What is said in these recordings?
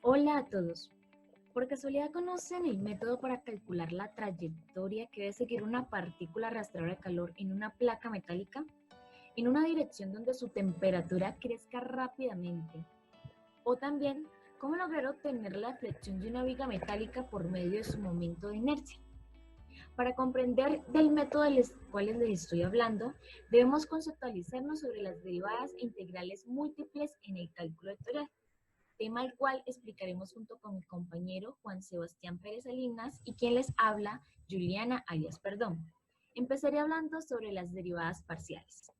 Hola a todos. ¿Por casualidad conocen el método para calcular la trayectoria que debe seguir una partícula arrastradora de calor en una placa metálica en una dirección donde su temperatura crezca rápidamente? O también, ¿cómo lograr obtener la flexión de una viga metálica por medio de su momento de inercia? Para comprender del método del cual les estoy hablando, debemos conceptualizarnos sobre las derivadas e integrales múltiples en el cálculo vectorial, tema al cual explicaremos junto con mi compañero Juan Sebastián Pérez Salinas y quien les habla, Juliana alias Perdón. Empezaré hablando sobre las derivadas parciales,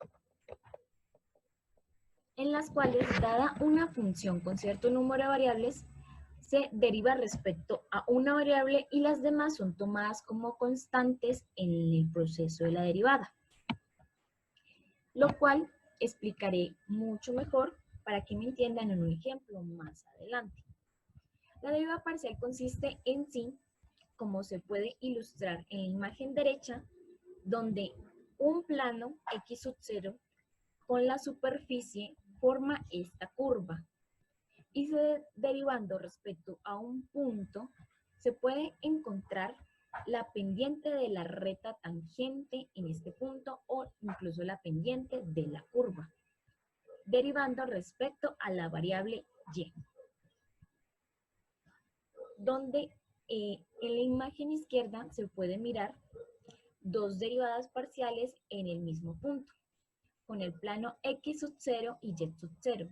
en las cuales, dada una función con cierto número de variables, se deriva respecto a una variable y las demás son tomadas como constantes en el proceso de la derivada, lo cual explicaré mucho mejor para que me entiendan en un ejemplo más adelante. La derivada parcial consiste en sí, como se puede ilustrar en la imagen derecha, donde un plano x sub 0 con la superficie forma esta curva y derivando respecto a un punto se puede encontrar la pendiente de la recta tangente en este punto o incluso la pendiente de la curva, derivando respecto a la variable y, donde en la imagen izquierda se puede mirar dos derivadas parciales en el mismo punto, con el plano x sub 0 y y sub 0,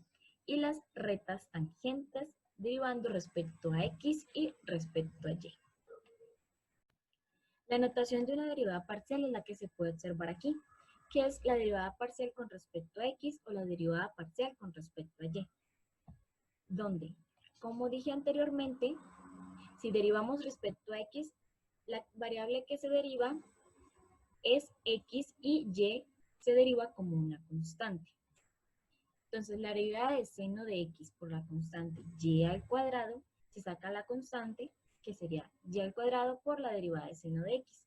y las rectas tangentes derivando respecto a x y respecto a y. La notación de una derivada parcial es la que se puede observar aquí, que es la derivada parcial con respecto a x o la derivada parcial con respecto a y, donde, como dije anteriormente, si derivamos respecto a x, la variable que se deriva es x y y se deriva como una constante. Entonces, la derivada de seno de x por la constante y al cuadrado, se saca la constante, que sería y al cuadrado por la derivada de seno de x,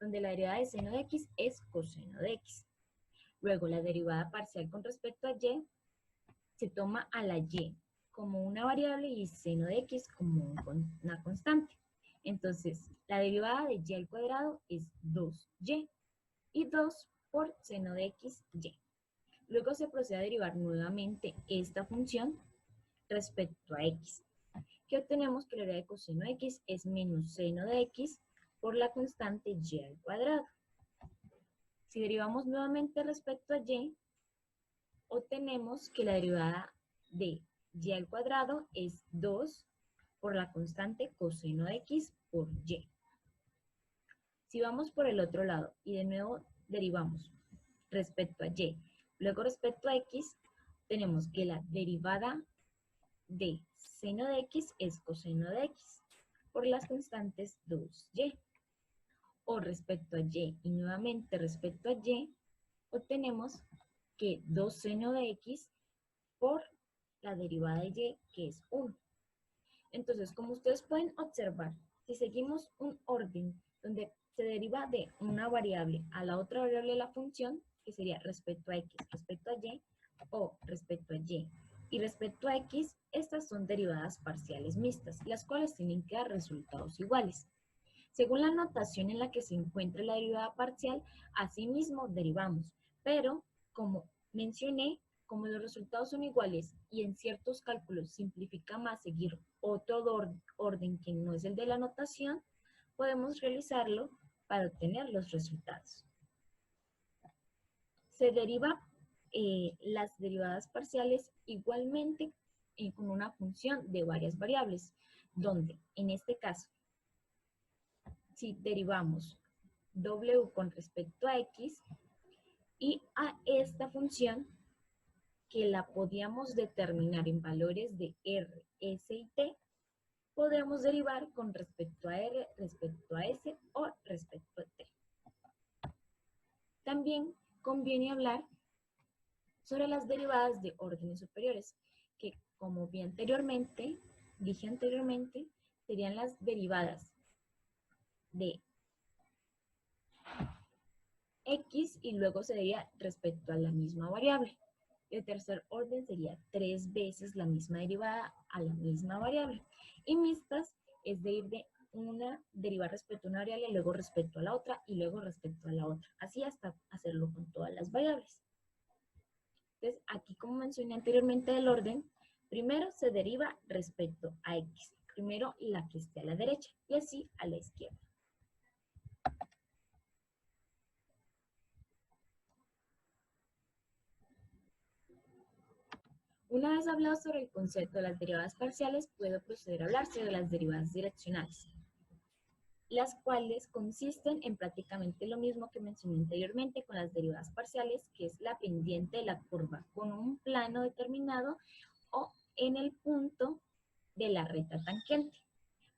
donde la derivada de seno de x es coseno de x. Luego, la derivada parcial con respecto a y se toma a la y como una variable y seno de x como una constante. Entonces, la derivada de y al cuadrado es 2y y 2 por seno de x, y. Luego se procede a derivar nuevamente esta función respecto a x, que obtenemos que la derivada de coseno de x es menos seno de x por la constante y al cuadrado. Si derivamos nuevamente respecto a y, obtenemos que la derivada de y al cuadrado es 2 por la constante coseno de x por y. Si vamos por el otro lado y de nuevo derivamos respecto a y, luego respecto a x, tenemos que la derivada de seno de x es coseno de x por las constantes 2y. O respecto a y y nuevamente respecto a y, obtenemos que 2 seno de x por la derivada de y, que es 1. Entonces, como ustedes pueden observar, si seguimos un orden donde se deriva de una variable a la otra variable de la función, que sería respecto a x, respecto a y, o respecto a y y respecto a x, estas son derivadas parciales mixtas, las cuales tienen que dar resultados iguales. Según la notación en la que se encuentra la derivada parcial, asimismo derivamos, pero como mencioné, como los resultados son iguales y en ciertos cálculos simplifica más seguir otro orden que no es el de la notación, podemos realizarlo para obtener los resultados. Se deriva las derivadas parciales igualmente con una función de varias variables, donde en este caso, si derivamos w con respecto a x y a esta función que la podíamos determinar en valores de r, s y t, podemos derivar con respecto a r, respecto a s o respecto a t. También conviene hablar sobre las derivadas de órdenes superiores, que como dije anteriormente, serían las derivadas de x y luego se deriva respecto a la misma variable. De tercer orden sería 3 veces la misma derivada a la misma variable. Y mixtas es de ir de una derivada respecto a una variable, luego respecto a la otra y luego respecto a la otra. Así hasta hacerlo con todas las variables. Entonces, aquí como mencioné anteriormente el orden, primero se deriva respecto a x. Primero la que esté a la derecha y así a la izquierda. Una vez hablado sobre el concepto de las derivadas parciales, puedo proceder a hablar sobre las derivadas direccionales, las cuales consisten en prácticamente lo mismo que mencioné anteriormente con las derivadas parciales, que es la pendiente de la curva con un plano determinado o en el punto de la recta tangente.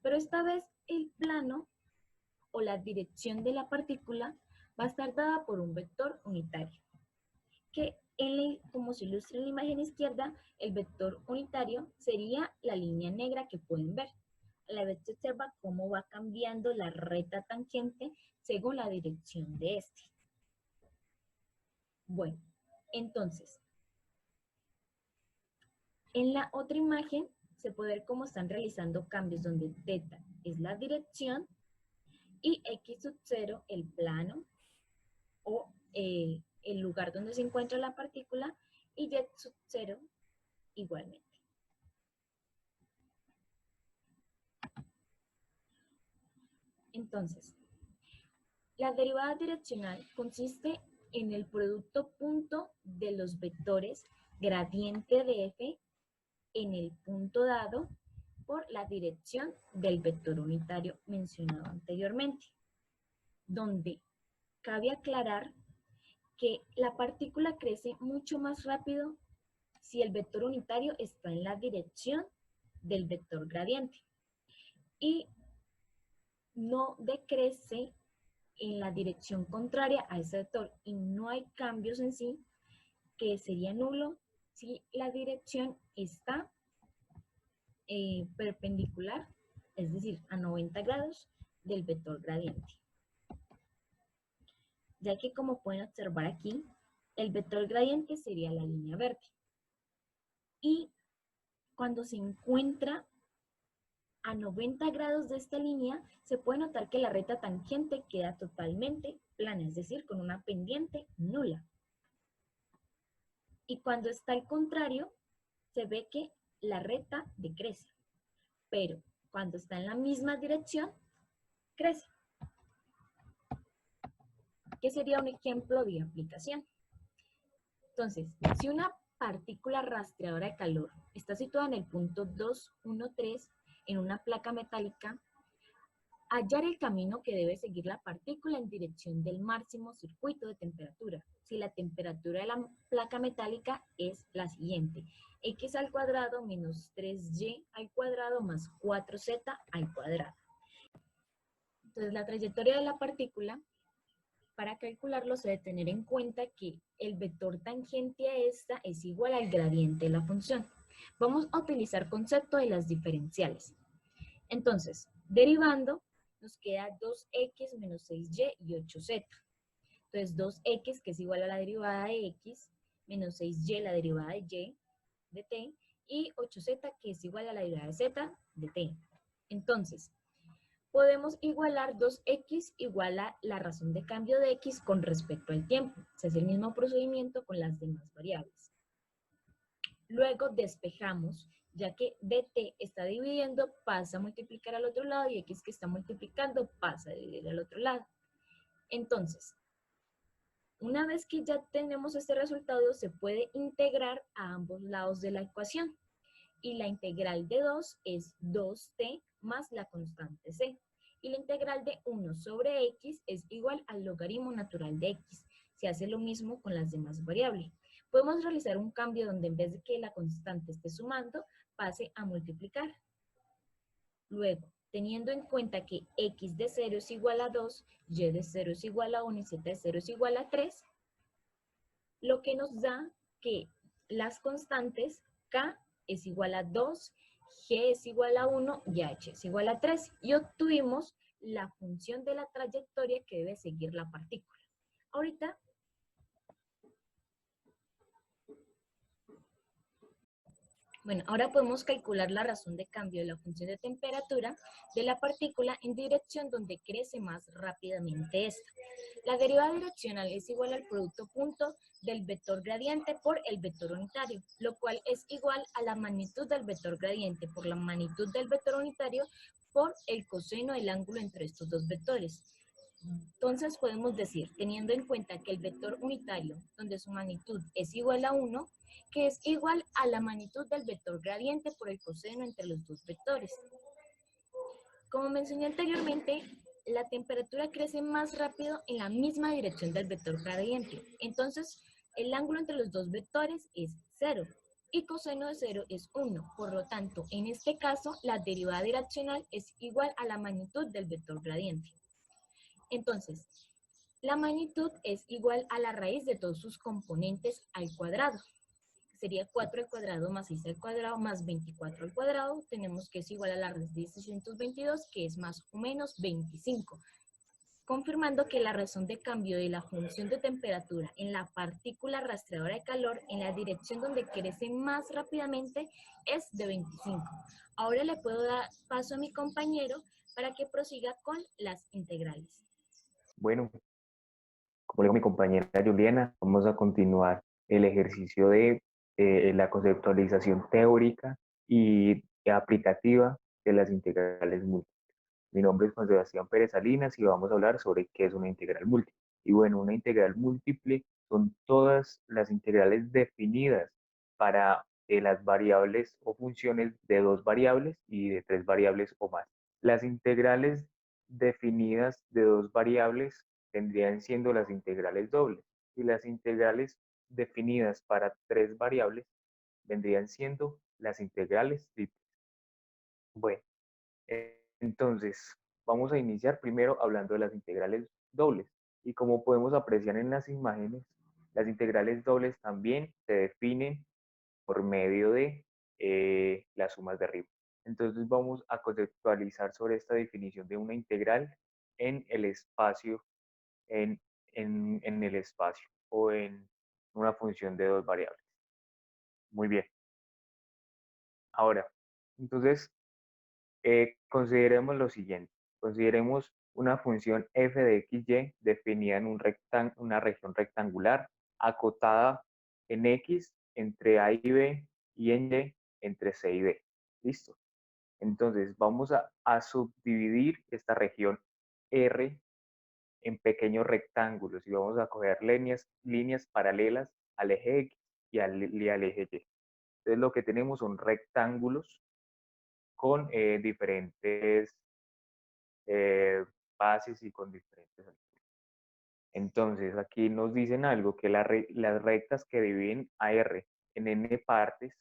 Pero esta vez el plano o la dirección de la partícula va a estar dada por un vector unitario, que como se ilustra en la imagen izquierda, el vector unitario sería la línea negra que pueden ver. A la vez se observa cómo va cambiando la recta tangente según la dirección de este. Bueno, entonces, en la otra imagen se puede ver cómo están realizando cambios donde θ es la dirección y x sub 0 el plano o el lugar donde se encuentra la partícula y y sub 0 igualmente. Entonces, la derivada direccional consiste en el producto punto de los vectores gradiente de f en el punto dado por la dirección del vector unitario mencionado anteriormente, donde cabe aclarar que la partícula crece mucho más rápido si el vector unitario está en la dirección del vector gradiente y no decrece en la dirección contraria a ese vector y no hay cambios en sí, que sería nulo si la dirección está perpendicular, es decir, a 90 grados del vector gradiente. Ya que como pueden observar aquí, el vector gradiente sería la línea verde. Y cuando se encuentra a 90 grados de esta línea, se puede notar que la recta tangente queda totalmente plana, es decir, con una pendiente nula. Y cuando está al contrario, se ve que la recta decrece, pero cuando está en la misma dirección, crece. ¿Qué sería un ejemplo de aplicación? Entonces, si una partícula rastreadora de calor está situada en el punto 213 en una placa metálica, hallar el camino que debe seguir la partícula en dirección del máximo circuito de temperatura. Si la temperatura de la placa metálica es la siguiente: x al cuadrado menos 3y al cuadrado más 4z al cuadrado. Entonces, la trayectoria de la partícula, para calcularlo se debe tener en cuenta que el vector tangente a esta es igual al gradiente de la función. Vamos a utilizar concepto de las diferenciales. Entonces, derivando, nos queda 2x menos 6y y 8z. Entonces, 2x, que es igual a la derivada de x, menos 6y, la derivada de y, de t, y 8z, que es igual a la derivada de z, de t. Entonces, podemos igualar 2x igual a la razón de cambio de x con respecto al tiempo. Se hace el mismo procedimiento con las demás variables. Luego despejamos, ya que dt está dividiendo, pasa a multiplicar al otro lado, y x que está multiplicando pasa a dividir al otro lado. Entonces, una vez que ya tenemos este resultado, se puede integrar a ambos lados de la ecuación. Y la integral de 2 es 2t más la constante c. Y la integral de 1 sobre x es igual al logaritmo natural de x. Se hace lo mismo con las demás variables. Podemos realizar un cambio donde en vez de que la constante esté sumando, pase a multiplicar. Luego, teniendo en cuenta que x de 0 es igual a 2, y de 0 es igual a 1 y z de 0 es igual a 3, lo que nos da que las constantes k es igual a 2, g es igual a 1 y h es igual a 3. Y obtuvimos la función de la trayectoria que debe seguir la partícula. Ahorita Bueno, ahora podemos calcular la razón de cambio de la función de temperatura de la partícula en dirección donde crece más rápidamente esta. La derivada direccional es igual al producto punto del vector gradiente por el vector unitario, lo cual es igual a la magnitud del vector gradiente por la magnitud del vector unitario por el coseno del ángulo entre estos dos vectores. Entonces podemos decir, teniendo en cuenta que el vector unitario, donde su magnitud es igual a 1, que es igual a la magnitud del vector gradiente por el coseno entre los dos vectores. Como mencioné anteriormente, la temperatura crece más rápido en la misma dirección del vector gradiente. Entonces, el ángulo entre los dos vectores es 0 y coseno de 0 es 1. Por lo tanto, en este caso, la derivada direccional es igual a la magnitud del vector gradiente. Entonces, la magnitud es igual a la raíz de todos sus componentes al cuadrado. Sería 4 al cuadrado más 6 al cuadrado más 24 al cuadrado. Tenemos que es igual a la raíz de 622, que es más o menos 25. Confirmando que la razón de cambio de la función de temperatura en la partícula rastreadora de calor en la dirección donde crece más rápidamente es de 25. Ahora le puedo dar paso a mi compañero para que prosiga con las integrales. Bueno, como le dijo mi compañera Juliana, vamos a continuar el ejercicio de la conceptualización teórica y aplicativa de las integrales múltiples. Mi nombre es Juan Sebastián Pérez Salinas y vamos a hablar sobre qué es una integral múltiple. Y bueno, una integral múltiple son todas las integrales definidas para las variables o funciones de dos variables y de tres variables o más. Las integrales definidas de dos variables tendrían siendo las integrales dobles y las integrales definidas para tres variables vendrían siendo las integrales triples. Bueno, entonces vamos a iniciar primero hablando de las integrales dobles y como podemos apreciar en las imágenes, las integrales dobles también se definen por medio de las sumas de arriba. Entonces vamos a conceptualizar sobre esta definición de una integral en el espacio, en el espacio o en una función de dos variables. Muy bien. Ahora, entonces, consideremos lo siguiente. Consideremos una función f de xy definida en una región rectangular acotada en x entre a y b y en y entre c y d. ¿Listo? Entonces vamos a subdividir esta región R en pequeños rectángulos y vamos a coger líneas paralelas al eje X y al eje Y. Entonces lo que tenemos son rectángulos con diferentes bases y con diferentes alturas. Entonces aquí nos dicen algo, que las rectas que dividen a R en n partes,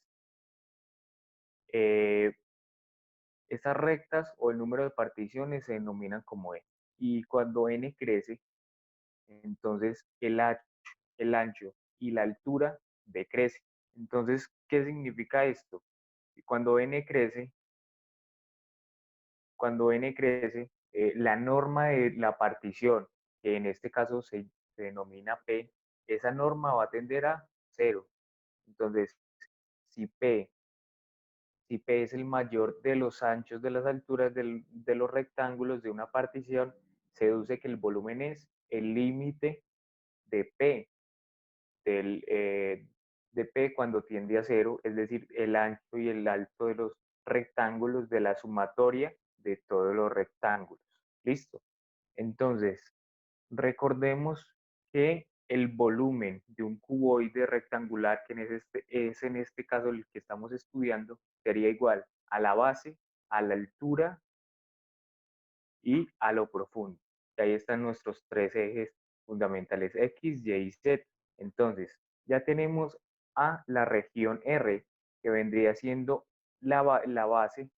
esas rectas o el número de particiones se denominan como E. Y cuando n crece, entonces el ancho y la altura decrece. Entonces, ¿qué significa esto? Cuando n crece, la norma de la partición, que en este caso se denomina P, esa norma va a tender a 0. Entonces, si P, si P es el mayor de los anchos de las alturas de los rectángulos de una partición, se deduce que el volumen es el límite de P, del, de P cuando tiende a 0, es decir, el ancho y el alto de los rectángulos de la sumatoria de todos los rectángulos. ¿Listo? Entonces, recordemos que el volumen de un cuboide rectangular, que es en este caso el que estamos estudiando, sería igual a la base, a la altura y a lo profundo. Y ahí están nuestros tres ejes fundamentales, X, Y y Z. Entonces, ya tenemos a la región R, que vendría siendo la base,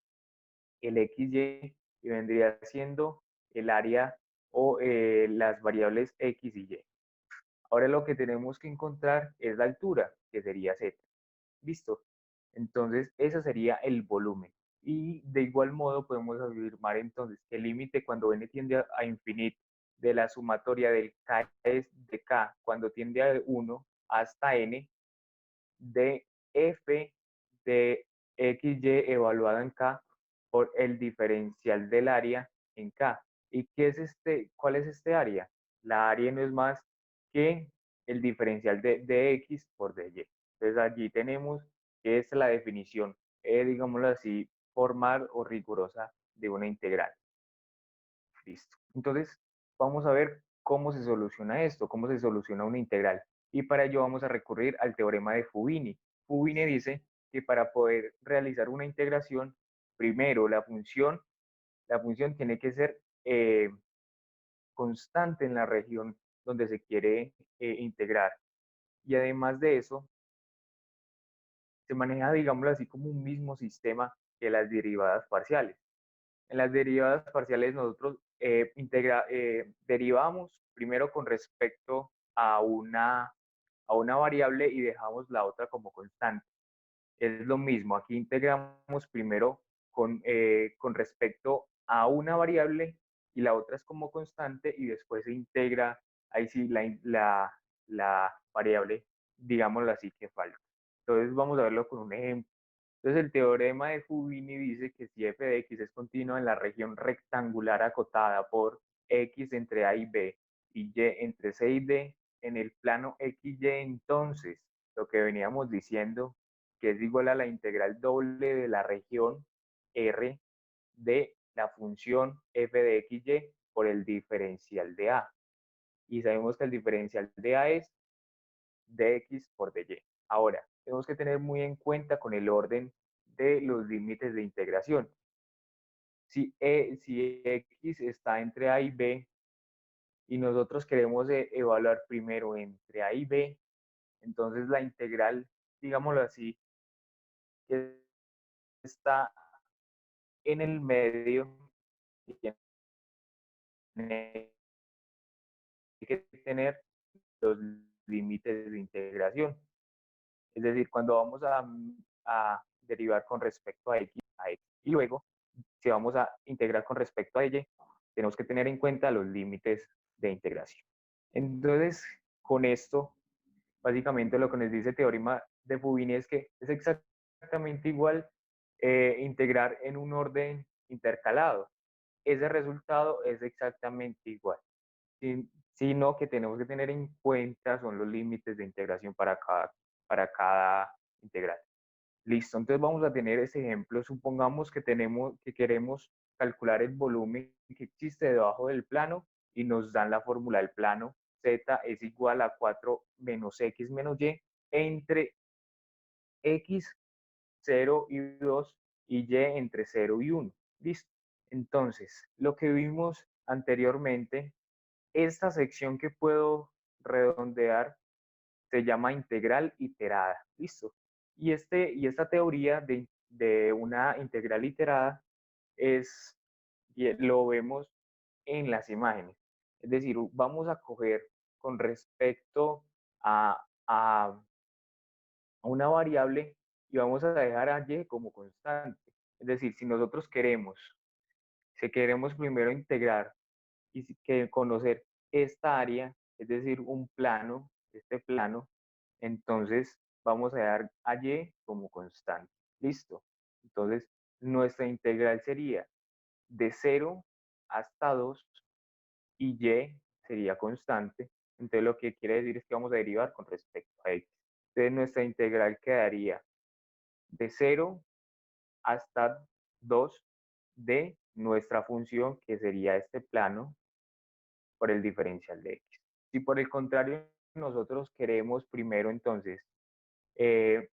el XY, y vendría siendo el área o las variables X y Y. Ahora lo que tenemos que encontrar es la altura, que sería Z. ¿Listo? Entonces, ese sería el volumen. Y de igual modo podemos afirmar entonces que el límite cuando n tiende a infinito de la sumatoria del k es de k cuando tiende a 1 hasta n de f de XY evaluada en K por el diferencial del área en K. ¿Y qué es cuál es este área? La área no es más que el diferencial de X por dy. Entonces allí tenemos que es la definición, digámoslo así, formal o rigurosa de una integral. Listo. Entonces, vamos a ver cómo se soluciona esto, cómo se soluciona una integral. Y para ello vamos a recurrir al teorema de Fubini. Fubini dice que para poder realizar una integración, primero la función tiene que ser constante en la región donde se quiere integrar. Y además de eso, se maneja, digámoslo así, como un mismo sistema que las derivadas parciales. En las derivadas parciales nosotros derivamos primero con respecto a una variable y dejamos la otra como constante. Es lo mismo, aquí integramos primero con respecto a una variable y la otra es como constante y después se integra, ahí sí, la variable, digámoslo así, que falta. Entonces vamos a verlo con un ejemplo. Entonces el teorema de Fubini dice que si f de x es continua en la región rectangular acotada por x entre a y b y y entre c y d en el plano xy, entonces lo que veníamos diciendo que es igual a la integral doble de la región R de la función f de xy por el diferencial de a. Y sabemos que el diferencial de a es dx por dy. Ahora, tenemos que tener muy en cuenta con el orden de los límites de integración. Si x está entre a y b y nosotros queremos evaluar primero entre a y b, entonces la integral, digámoslo así, que está en el medio tiene que tener los límites de integración. Es decir, cuando vamos a derivar con respecto a x, y luego, si vamos a integrar con respecto a y, tenemos que tener en cuenta los límites de integración. Entonces, con esto, básicamente lo que nos dice el teorema de Fubini es que es exactamente igual integrar en un orden intercalado. Ese resultado es exactamente igual, sino que tenemos que tener en cuenta son los límites de integración para cada integral. Listo, entonces vamos a tener ese ejemplo. Supongamos que queremos calcular el volumen que existe debajo del plano y nos dan la fórmula del plano z es igual a 4 menos x menos y entre x 0 y 2 y y entre 0 y 1. Listo. Entonces, lo que vimos anteriormente, esta sección que puedo redondear se llama integral iterada. Listo. Y esta teoría de una integral iterada lo vemos en las imágenes. Es decir, vamos a coger con respecto a una variable y vamos a dejar a y como constante. Es decir, si nosotros si queremos primero integrar y que conocer esta área, es decir, un plano, este plano, entonces vamos a dar a y como constante. Listo. Entonces, nuestra integral sería de 0 hasta 2 y y sería constante. Entonces, lo que quiere decir es que vamos a derivar con respecto a x. Entonces, nuestra integral quedaría de 0 hasta 2 de nuestra función, que sería este plano, por el diferencial de x. Si por el contrario nosotros queremos primero entonces eh,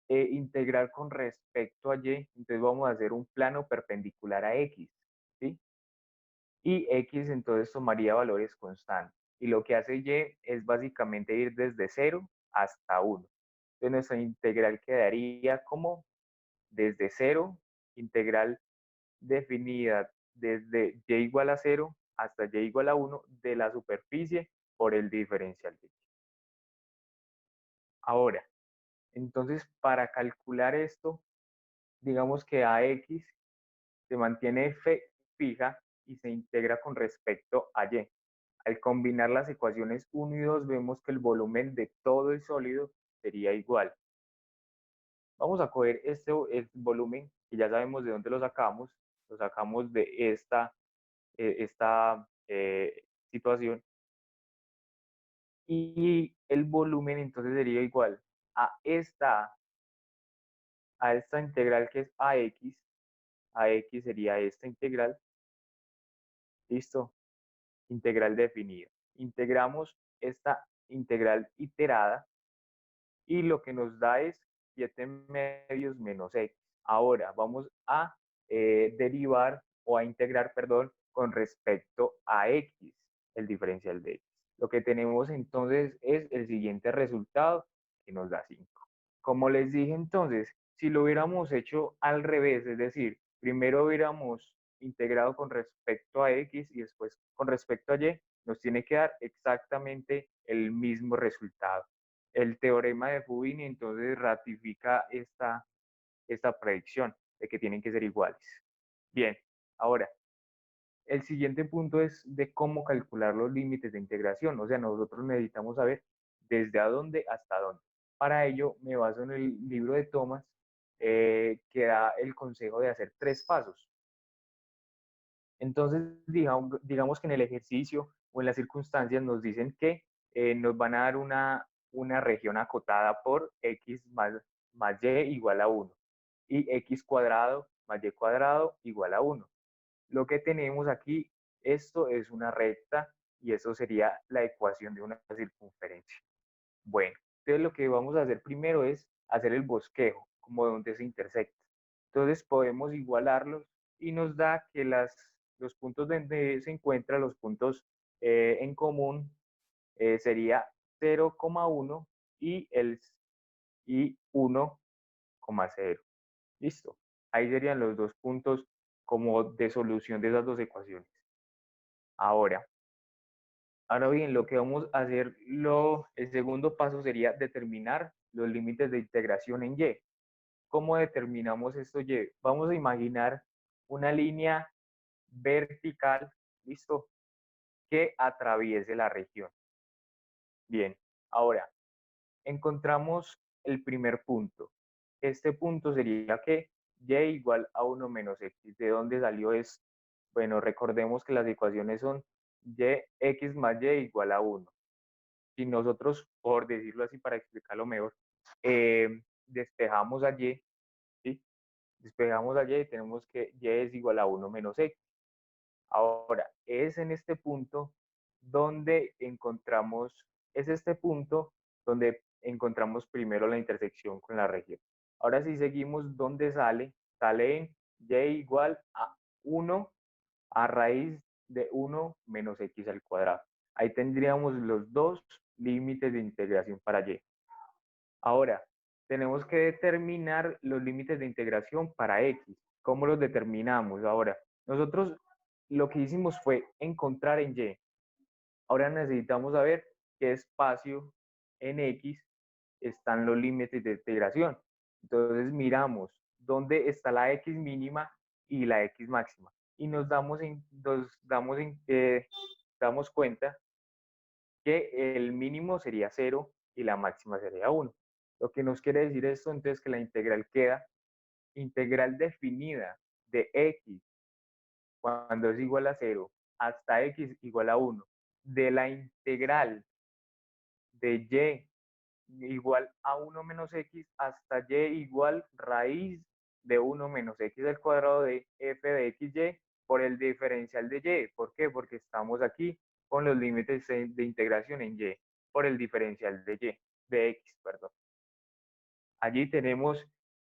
integrar con respecto a y, entonces vamos a hacer un plano perpendicular a x, ¿sí? Y x entonces tomaría valores constantes. Y lo que hace y es básicamente ir desde 0 hasta 1. Entonces nuestra integral quedaría como desde 0, integral definida desde y igual a 0 hasta y igual a 1 de la superficie por el diferencial de y. Ahora, entonces para calcular esto, digamos que ax se mantiene fija y se integra con respecto a y. Al combinar las ecuaciones 1 y 2 vemos que el volumen de todo el sólido sería igual. Vamos a coger este el volumen, que ya sabemos de dónde lo sacamos de esta situación, y el volumen entonces sería igual a esta integral que es AX sería esta integral, listo, integral definida. Integramos esta integral iterada y lo que nos da es 7 medios menos x. Ahora vamos a derivar o a integrar, perdón, con respecto a x, el diferencial de x. Lo que tenemos entonces es el siguiente resultado que nos da 5. Como les dije entonces, si lo hubiéramos hecho al revés, es decir, primero hubiéramos integrado con respecto a x y después con respecto a y, nos tiene que dar exactamente el mismo resultado. El teorema de Fubini entonces ratifica esta predicción de que tienen que ser iguales. Bien, ahora, el siguiente punto es de cómo calcular los límites de integración. O sea, nosotros necesitamos saber desde a dónde hasta dónde. Para ello, me baso en el libro de Thomas, que da el consejo de hacer 3 pasos. Entonces, digamos que en el ejercicio o en las circunstancias nos dicen que nos van a dar una región acotada por x más y igual a 1 y x cuadrado más y cuadrado igual a 1. Lo que tenemos aquí, esto es una recta y eso sería la ecuación de una circunferencia. Bueno, entonces lo que vamos a hacer primero es hacer el bosquejo, como donde se intersecta. Entonces podemos igualarlos y nos da que los puntos donde se encuentran los puntos en común sería 0,1 y 1,0. Listo. Ahí serían los dos puntos como de solución de esas dos ecuaciones. Ahora, Ahora bien, lo que vamos a hacer, el segundo paso sería determinar los límites de integración en Y. ¿Cómo determinamos esto Y? Vamos a imaginar una línea vertical, ¿listo? Que atraviese la región. Bien, ahora, encontramos el primer punto. Este punto sería que Y igual a 1 menos X. ¿De dónde salió esto? Bueno, recordemos que las ecuaciones son X más Y igual a 1. Si nosotros, por decirlo así para explicarlo mejor, despejamos a Y, ¿sí? Despejamos a Y y tenemos que Y es igual a 1 menos X. Ahora, es en este punto donde es este punto donde encontramos primero la intersección con la región. Ahora si seguimos, ¿dónde sale? Sale en Y igual a 1 a raíz de 1 menos X al cuadrado. Ahí tendríamos los dos límites de integración para Y. Ahora, tenemos que determinar los límites de integración para X. ¿Cómo los determinamos? Ahora, nosotros lo que hicimos fue encontrar en Y. Ahora necesitamos saber qué espacio en X están los límites de integración. Entonces miramos dónde está la X mínima y la X máxima. Y damos cuenta que el mínimo sería 0 y la máxima sería 1. Lo que nos quiere decir esto entonces que la integral queda integral definida de x cuando es igual a 0 hasta x igual a 1 de la integral de y igual a 1 menos x hasta y igual raíz de 1 menos x al cuadrado de f de xy por el diferencial de y. ¿Por qué? Porque estamos aquí con los límites de integración en y por el diferencial de x, perdón. Allí tenemos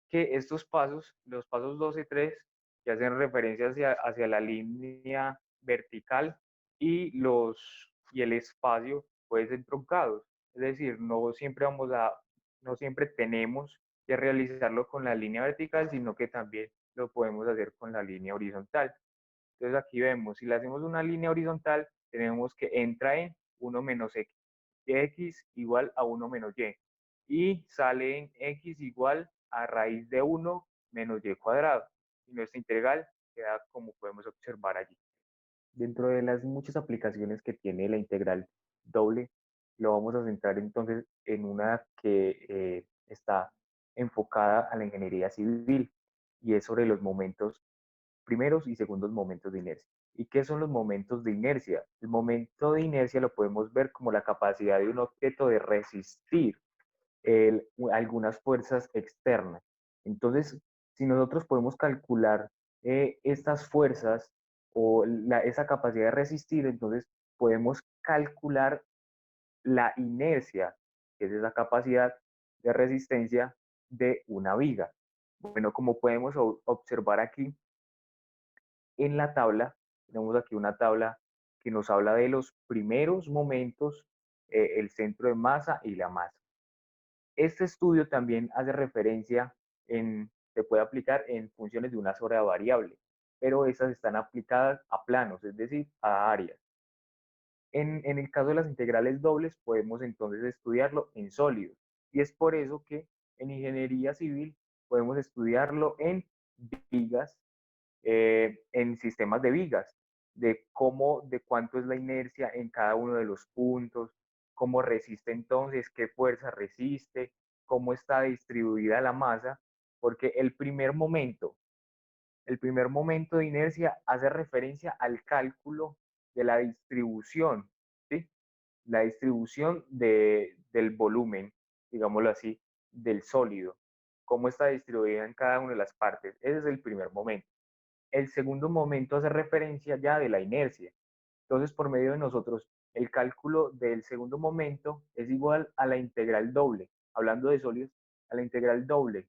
que estos pasos, los pasos 2 y 3, que hacen referencia hacia la línea vertical y el espacio pueden ser truncados. Es decir, no siempre tenemos que realizarlo con la línea vertical, sino que también lo podemos hacer con la línea horizontal. Entonces aquí vemos, si le hacemos una línea horizontal, tenemos que entra en 1 menos x igual a 1 menos y. Y sale en x igual a raíz de 1 menos y cuadrado. Y nuestra integral queda como podemos observar allí. Dentro de las muchas aplicaciones que tiene la integral doble, lo vamos a centrar entonces en una que está enfocada a la ingeniería civil y es sobre los momentos primeros y segundos momentos de inercia. ¿Y qué son los momentos de inercia? El momento de inercia lo podemos ver como la capacidad de un objeto de resistir algunas fuerzas externas. Entonces, si nosotros podemos calcular estas fuerzas o esa capacidad de resistir, entonces podemos calcular la inercia, que es esa capacidad de resistencia de una viga. Bueno, como podemos observar aquí en la tabla, tenemos aquí una tabla que nos habla de los primeros momentos, el centro de masa y la masa. Este estudio también hace referencia se puede aplicar en funciones de una sola variable, pero esas están aplicadas a planos, es decir, a áreas. En el caso de las integrales dobles, podemos entonces estudiarlo en sólidos. Y es por eso que en ingeniería civil podemos estudiarlo en vigas, en sistemas de vigas, de cuánto es la inercia en cada uno de los puntos, cómo resiste entonces, qué fuerza resiste, cómo está distribuida la masa, porque el primer momento de inercia hace referencia al cálculo de la distribución, ¿sí? La distribución del volumen, digámoslo así, del sólido, cómo está distribuida en cada una de las partes. Ese es el primer momento. El segundo momento hace referencia ya de la inercia. Entonces, por medio de nosotros, el cálculo del segundo momento es igual a la integral doble, hablando de sólidos, a la integral doble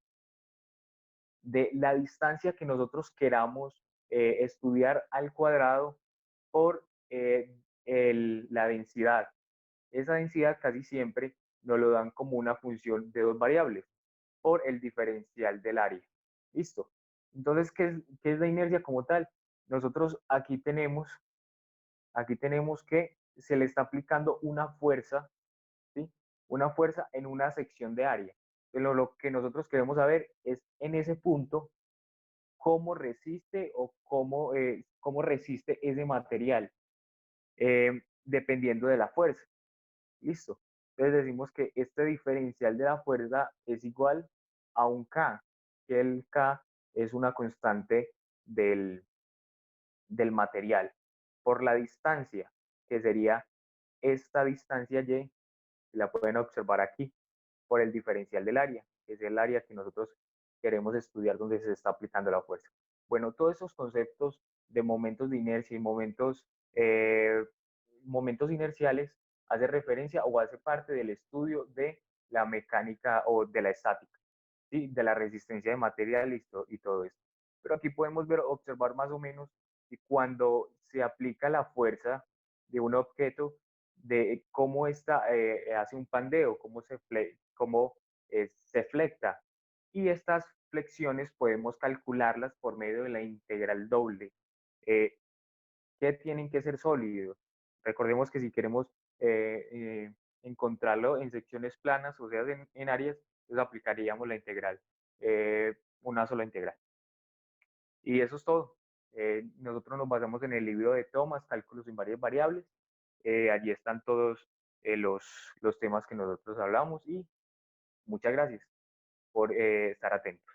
de la distancia que nosotros queramos estudiar al cuadrado por la densidad. Esa densidad casi siempre nos lo dan como una función de dos variables por el diferencial del área. ¿Listo? Entonces, ¿qué es la inercia como tal? Nosotros aquí tenemos que se le está aplicando una fuerza, ¿sí? Una fuerza en una sección de área. Pero lo que nosotros queremos saber es en ese punto cómo resiste o cómo resiste ese material, dependiendo de la fuerza. Listo. Entonces decimos que este diferencial de la fuerza es igual a un K, que el K es una constante del, del material por la distancia, que sería esta distancia Y, que la pueden observar aquí, por el diferencial del área, que es el área que nosotros queremos estudiar donde se está aplicando la fuerza. Bueno, todos esos conceptos de momentos de inercia y momentos inerciales hace referencia o hace parte del estudio de la mecánica o de la estática, ¿sí? De la resistencia de material y todo esto. Pero aquí podemos observar más o menos que cuando se aplica la fuerza de un objeto, de cómo hace un pandeo, cómo se flecta. Y estas flexiones podemos calcularlas por medio de la integral doble. Eh, ¿Qué tienen que ser sólidos? Recordemos que si queremos eh, eh, encontrarlo en secciones planas, o sea, en áreas, pues aplicaríamos la integral, una sola integral. Y eso es todo. Nosotros nos basamos en el libro de Thomas, Cálculos en varias variables. Allí están todos los temas que nosotros hablamos y muchas gracias por estar atentos.